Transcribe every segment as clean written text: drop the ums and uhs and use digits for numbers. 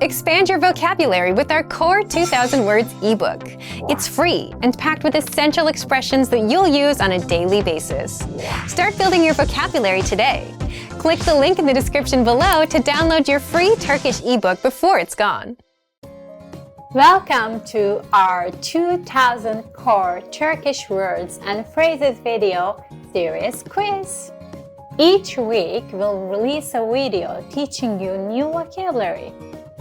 Expand your vocabulary with our Core 2000 Words ebook. It's free and packed with essential expressions that you'll use on a daily basis. Start building your vocabulary today. Click the link in the description below to download your free Turkish ebook before it's gone. Welcome to our 2000 Core Turkish Words and Phrases video series quiz. Each week, we'll release a video teaching you new vocabulary.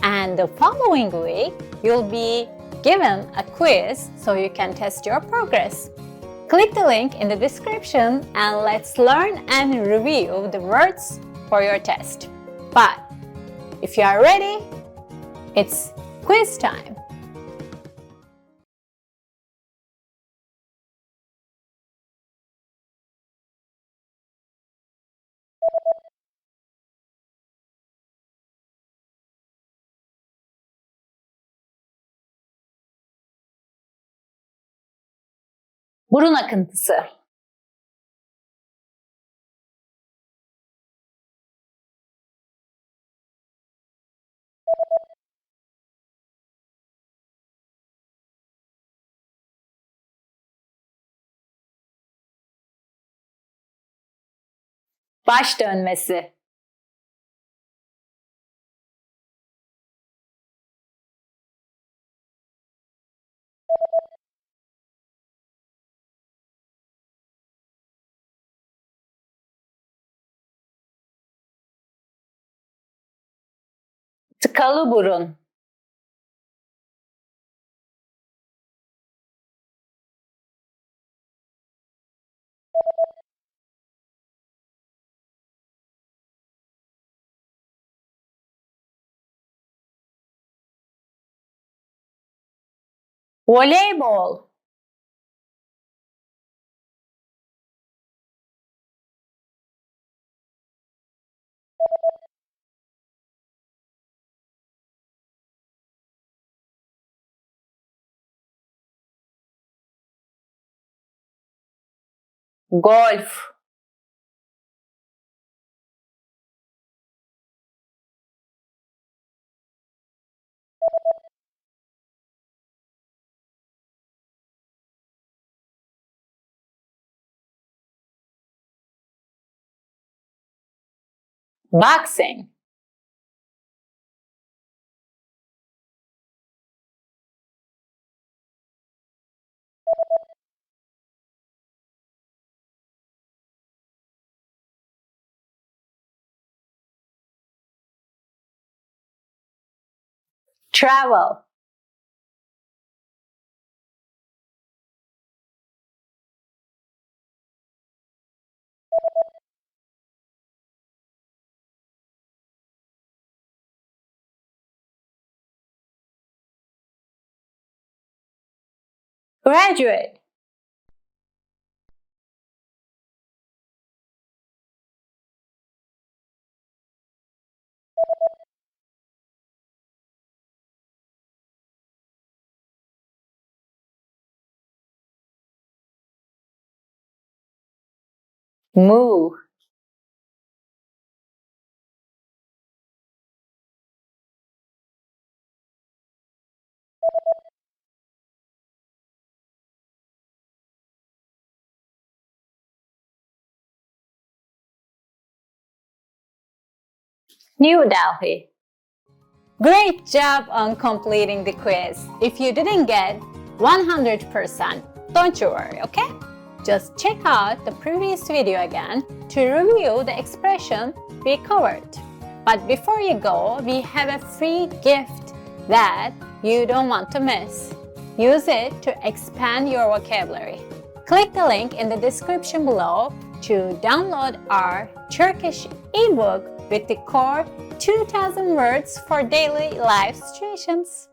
And the following week, you'll be given a quiz so you can test your progress. Click the link in the description and let's learn and review the words for your test. But if you are ready, it's quiz time. Burun akıntısı. Baş dönmesi. Tıkalı burun. Voleybol. Golf. Boxing. Travel. Graduate. Move. New Delhi. Great job on completing the quiz. If you didn't get 100%, don't you worry, okay? Just check out the previous video again to review the expression we covered. But before you go, we have a free gift that you don't want to miss. Use it to expand your vocabulary. Click the link in the description below to download our Turkish ebook with the core 2000 words for daily life situations.